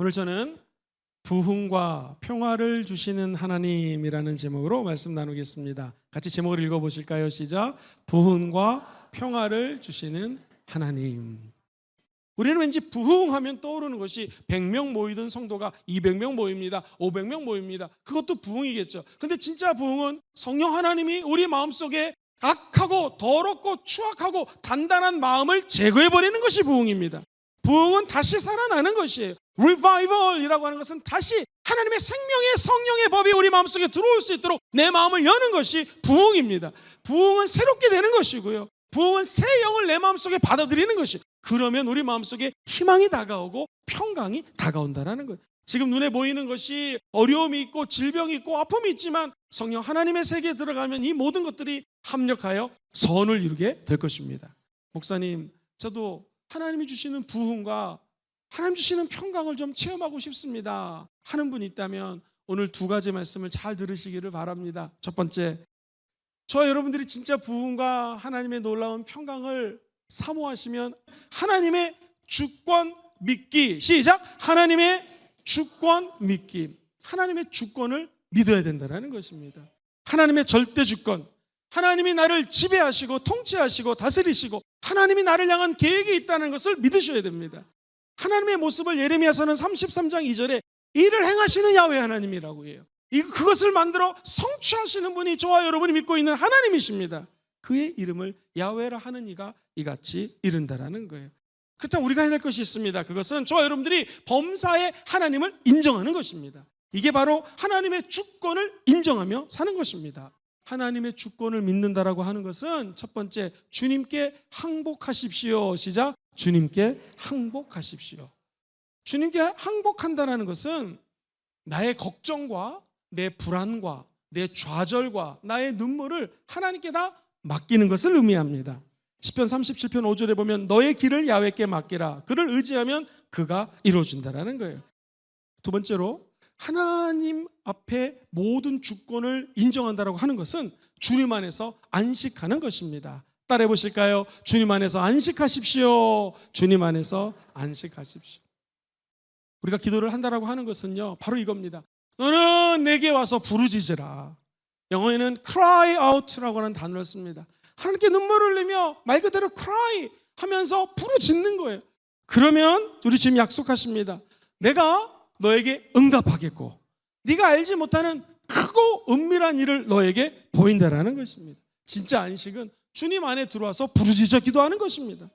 오늘 저는 부흥과 평화를 주시는 하나님이라는 제목으로 말씀 나누겠습니다. 같이 제목을 읽어보실까요? 시작. 부흥과 평화를 주시는 하나님. 우리는 왠지 부흥하면 떠오르는 것이 100명 모이던 성도가 200명 모입니다. 500명 모입니다. 그것도 부흥이겠죠. 근데 진짜 부흥은 성령 하나님이 우리 마음속에 악하고 더럽고 추악하고 단단한 마음을 제거해버리는 것이 부흥입니다. 부흥은 다시 살아나는 것이에요. Revival이라고 하는 것은 다시 하나님의 생명의 성령의 법이 우리 마음속에 들어올 수 있도록 내 마음을 여는 것이 부흥입니다. 부흥은 새롭게 되는 것이고요. 부흥은 새 영을 내 마음속에 받아들이는 것이. 그러면 우리 마음속에 희망이 다가오고 평강이 다가온다라는 거예요. 지금 눈에 보이는 것이 어려움이 있고 질병이 있고 아픔이 있지만 성령 하나님의 세계에 들어가면 이 모든 것들이 합력하여 선을 이루게 될 것입니다. 목사님, 저도 하나님이 주시는 부흥과 하나님 주시는 평강을 좀 체험하고 싶습니다 하는 분이 있다면 오늘 두 가지 말씀을 잘 들으시기를 바랍니다. 첫 번째, 저와 여러분들이 진짜 부흥과 하나님의 놀라운 평강을 사모하시면 하나님의 주권 믿기. 시작. 하나님의 주권 믿기. 하나님의 주권을 믿어야 된다는 것입니다. 하나님의 절대 주권, 하나님이 나를 지배하시고 통치하시고 다스리시고 하나님이 나를 향한 계획이 있다는 것을 믿으셔야 됩니다. 하나님의 모습을 예레미야서는 33장 2절에 이를 행하시는 야훼 하나님이라고 해요. 그것을 만들어 성취하시는 분이 저와 여러분이 믿고 있는 하나님이십니다. 그의 이름을 야훼라 하는 이가 이같이 이른다라는 거예요. 그렇다면 우리가 해야 될 것이 있습니다. 그것은 저와 여러분들이 범사의 하나님을 인정하는 것입니다. 이게 바로 하나님의 주권을 인정하며 사는 것입니다. 하나님의 주권을 믿는다라고 하는 것은 첫 번째, 주님께 항복하십시오. 시작. 주님께 항복하십시오. 주님께 항복한다는 것은 나의 걱정과 내 불안과 내 좌절과 나의 눈물을 하나님께 다 맡기는 것을 의미합니다. 시편 37편 5절에 보면 너의 길을 야훼께 맡기라. 그를 의지하면 그가 이루어준다라는 거예요. 두 번째로, 하나님 앞에 모든 주권을 인정한다라고 하는 것은 주님 안에서 안식하는 것입니다. 따라해 보실까요? 주님 안에서 안식하십시오. 주님 안에서 안식하십시오. 우리가 기도를 한다라고 하는 것은요, 바로 이겁니다. 너는 내게 와서 부르짖으라. 영어에는 cry out라고 하는 단어를 씁니다. 하나님께 눈물을 흘리며 말 그대로 cry 하면서 부르짖는 거예요. 그러면 우리 지금 약속하십니다. 내가 너에게 응답하겠고 네가 알지 못하는 크고 은밀한 일을 너에게 보인다라는 것입니다. 진짜 안식은 주님 안에 들어와서 부르짖어 기도하는 것입니다.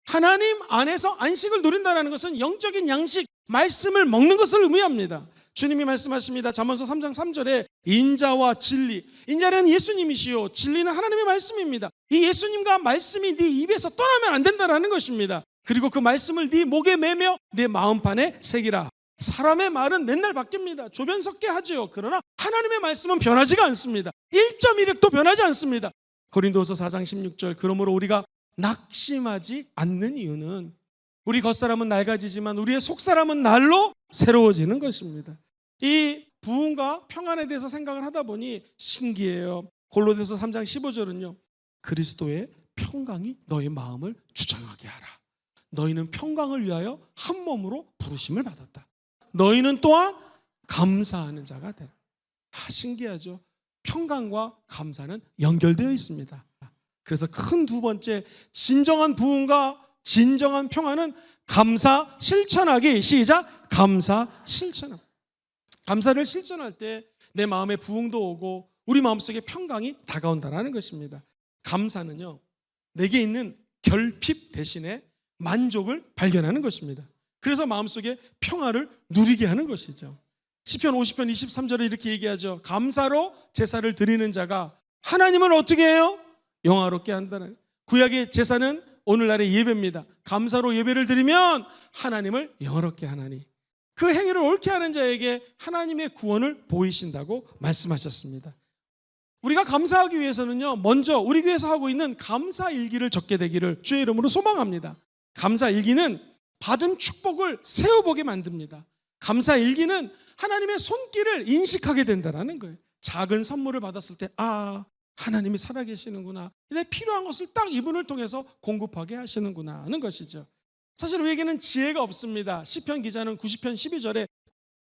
하나님 안에서 안식을 누린다는 것은 영적인 양식, 말씀을 먹는 것을 의미합니다. 주님이 말씀하십니다. 잠언서 3장 3절에 인자와 진리, 인자는 예수님이시요 진리는 하나님의 말씀입니다. 이 예수님과 말씀이 네 입에서 떠나면 안 된다는 것입니다. 그리고 그 말씀을 네 목에 매며 네 마음판에 새기라. 사람의 말은 맨날 바뀝니다. 조변 섞게 하지요. 그러나 하나님의 말씀은 변하지가 않습니다. 1.1획도 변하지 않습니다. 고린도서 4장 16절, 그러므로 우리가 낙심하지 않는 이유는 우리 겉사람은 낡아지지만 우리의 속사람은 날로 새로워지는 것입니다. 이 부흥과 평안에 대해서 생각을 하다 보니 신기해요. 골로새서 3장 15절은요, 그리스도의 평강이 너의 마음을 주장하게 하라. 너희는 평강을 위하여 한 몸으로 부르심을 받았다. 너희는 또한 감사하는 자가 되라. 신기하죠? 평강과 감사는 연결되어 있습니다. 그래서 큰 두 번째, 진정한 부흥과 진정한 평안은 감사 실천하기. 시작. 감사 실천하기. 감사를 실천할 때 내 마음에 부흥도 오고 우리 마음속에 평강이 다가온다는 것입니다. 감사는요, 내게 있는 결핍 대신에 만족을 발견하는 것입니다. 그래서 마음속에 평화를 누리게 하는 것이죠. 시편 50편 23절에 이렇게 얘기하죠. 감사로 제사를 드리는 자가 하나님을 어떻게 해요? 영화롭게 한다는. 구약의 제사는 오늘날의 예배입니다. 감사로 예배를 드리면 하나님을 영화롭게 하나니 그 행위를 옳게 하는 자에게 하나님의 구원을 보이신다고 말씀하셨습니다. 우리가 감사하기 위해서는요, 먼저 우리 교회에서 하고 있는 감사일기를 적게 되기를 주의 이름으로 소망합니다. 감사일기는 받은 축복을 세어보게 만듭니다. 감사일기는 하나님의 손길을 인식하게 된다는 거예요. 작은 선물을 받았을 때 하나님이 살아계시는구나, 내 필요한 것을 딱 이분을 통해서 공급하게 하시는구나 하는 것이죠. 사실 우리에게는 지혜가 없습니다. 시편 기자는 90편 12절에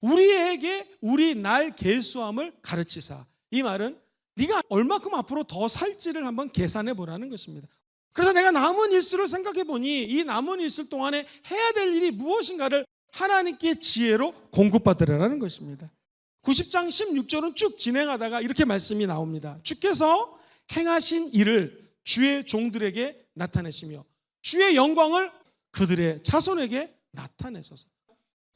우리에게 우리 날 계수함을 가르치사. 이 말은 네가 얼마큼 앞으로 더 살지를 한번 계산해 보라는 것입니다. 그래서 내가 남은 일수를 생각해 보니 이 남은 일수 동안에 해야 될 일이 무엇인가를 하나님께 지혜로 공급받으라는 것입니다. 90장 16절은 쭉 진행하다가 이렇게 말씀이 나옵니다. 주께서 행하신 일을 주의 종들에게 나타내시며 주의 영광을 그들의 자손에게 나타내소서.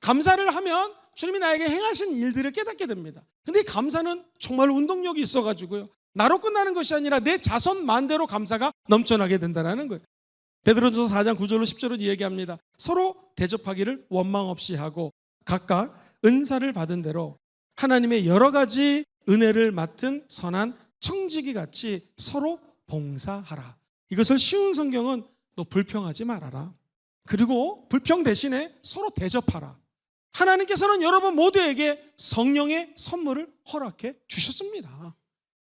감사를 하면 주님이 나에게 행하신 일들을 깨닫게 됩니다. 근데 이 감사는 정말 운동력이 있어가지고요, 나로 끝나는 것이 아니라 내 자손 만대로 감사가 넘쳐나게 된다는 거예요. 베드로전서 4장 9절로 10절은 이야기합니다. 서로 대접하기를 원망 없이 하고 각각 은사를 받은 대로 하나님의 여러 가지 은혜를 맡은 선한 청지기 같이 서로 봉사하라. 이것을 쉬운 성경은 너 불평하지 말아라. 그리고 불평 대신에 서로 대접하라. 하나님께서는 여러분 모두에게 성령의 선물을 허락해 주셨습니다.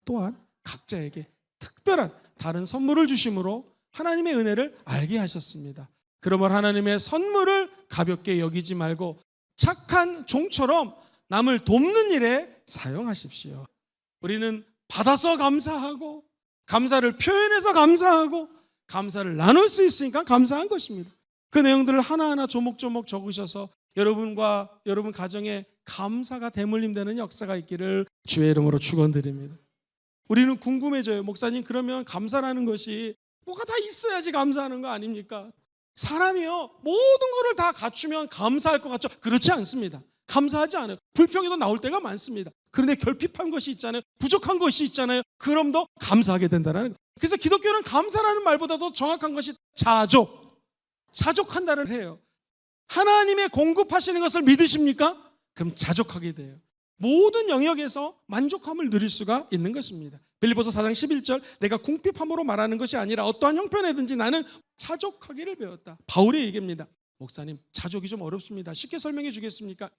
또한 각자에게 특별한 다른 선물을 주심으로 하나님의 은혜를 알게 하셨습니다. 그러므로 하나님의 선물을 가볍게 여기지 말고 착한 종처럼 남을 돕는 일에 사용하십시오. 우리는 받아서 감사하고 감사를 표현해서 감사하고 감사를 나눌 수 있으니까 감사한 것입니다. 그 내용들을 하나하나 조목조목 적으셔서 여러분과 여러분 가정에 감사가 대물림되는 역사가 있기를 주의 이름으로 축원드립니다. 우리는 궁금해져요. 목사님, 그러면 감사라는 것이 뭐가 다 있어야지 감사하는 거 아닙니까? 사람이요, 모든 것을 다 갖추면 감사할 것 같죠? 그렇지 않습니다. 감사하지 않아요. 불평에도 나올 때가 많습니다. 그런데 결핍한 것이 있잖아요. 부족한 것이 있잖아요. 그럼 더 감사하게 된다는 거예요. 그래서 기독교는 감사라는 말보다도 정확한 것이 자족한다는 해요. 하나님의 공급하시는 것을 믿으십니까? 그럼 자족하게 돼요. 모든 영역에서 만족함을 누릴 수가 있는 것입니다. 빌립보서 4장 11절, 내가 궁핍함으로 말하는 것이 아니라 어떠한 형편에든지 나는 자족하기를 배웠다. 바울의 얘기입니다. 목사님, 자족이 좀 어렵습니다. 쉽게 설명해 주겠습니까?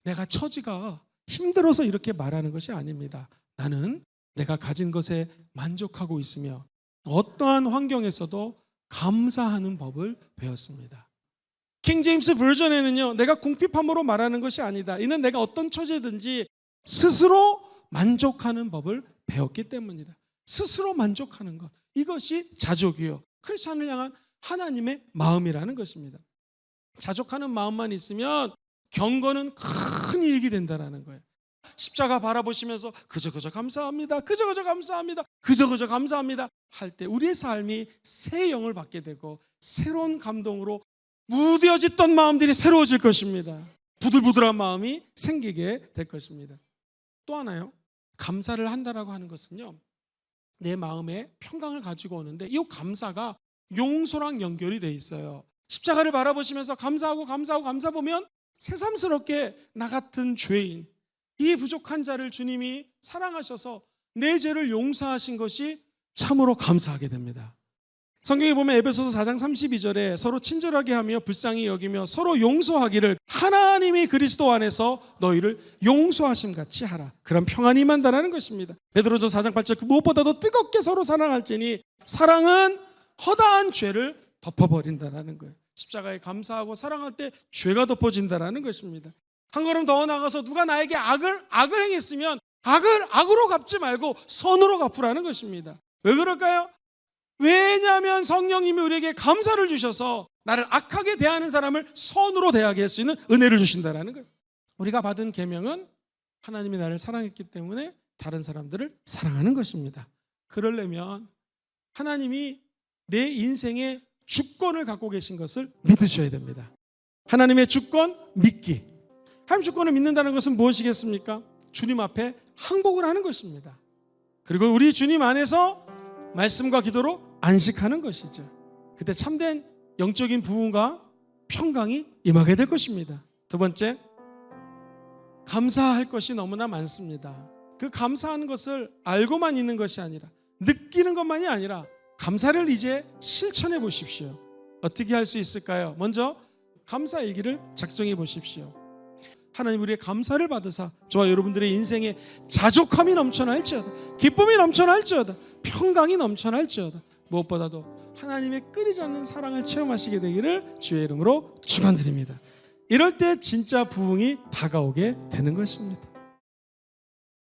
내가 처지가 힘들어서 이렇게 말하는 것이 아닙니다. 나는 내가 가진 것에 만족하고 있으며 어떠한 환경에서도 감사하는 법을 배웠습니다. 킹 제임스 버전에는요, 내가 궁핍함으로 말하는 것이 아니다. 이는 내가 어떤 처지든지 스스로 만족하는 법을 배웠기 때문이다. 스스로 만족하는 것, 이것이 자족이요, 크리스찬을 향한 하나님의 마음이라는 것입니다. 자족하는 마음만 있으면 경건은 큰 이익이 된다는 거예요. 십자가 바라보시면서 그저 감사합니다, 그저 감사합니다, 그저 감사합니다 할 때 우리의 삶이 새 영을 받게 되고 새로운 감동으로 무뎌졌던 마음들이 새로워질 것입니다. 부들부들한 마음이 생기게 될 것입니다. 또 하나요, 감사를 한다라고 하는 것은요, 내 마음에 평강을 가지고 오는데 이 감사가 용서랑 연결이 돼 있어요. 십자가를 바라보시면서 감사 보면 새삼스럽게 나 같은 죄인, 이 부족한 자를 주님이 사랑하셔서 내 죄를 용서하신 것이 참으로 감사하게 됩니다. 성경에 보면 에베소서 4장 32절에 서로 친절하게 하며 불쌍히 여기며 서로 용서하기를 하나님이 그리스도 안에서 너희를 용서하심 같이 하라. 그런 평안이 임한다는 것입니다. 베드로전서 4장 8절, 그 무엇보다도 뜨겁게 서로 사랑할지니 사랑은 허다한 죄를 덮어버린다는 거예요. 십자가에 감사하고 사랑할 때 죄가 덮어진다는 것입니다. 한 걸음 더 나가서 누가 나에게 악을 행했으면 악으로 갚지 말고 선으로 갚으라는 것입니다. 왜 그럴까요? 왜냐하면 성령님이 우리에게 감사를 주셔서 나를 악하게 대하는 사람을 선으로 대하게 할 수 있는 은혜를 주신다는 거예요. 우리가 받은 계명은 하나님이 나를 사랑했기 때문에 다른 사람들을 사랑하는 것입니다. 그러려면 하나님이 내 인생의 주권을 갖고 계신 것을 믿으셔야 됩니다. 하나님의 주권 믿기. 하나님 주권을 믿는다는 것은 무엇이겠습니까? 주님 앞에 항복을 하는 것입니다. 그리고 우리 주님 안에서 말씀과 기도로 안식하는 것이죠. 그때 참된 영적인 부흥과 평강이 임하게 될 것입니다. 두 번째, 감사할 것이 너무나 많습니다. 그 감사하는 것을 알고만 있는 것이 아니라, 느끼는 것만이 아니라 감사를 이제 실천해 보십시오. 어떻게 할 수 있을까요? 먼저 감사일기를 작성해 보십시오. 하나님, 우리의 감사를 받으사 저와 여러분들의 인생에 자족함이 넘쳐날지어다, 기쁨이 넘쳐날지어다, 평강이 넘쳐날지어다, 무엇보다도 하나님의 끊이지 않는 사랑을 체험하시게 되기를 주의 이름으로 축원드립니다. 이럴 때 진짜 부흥이 다가오게 되는 것입니다.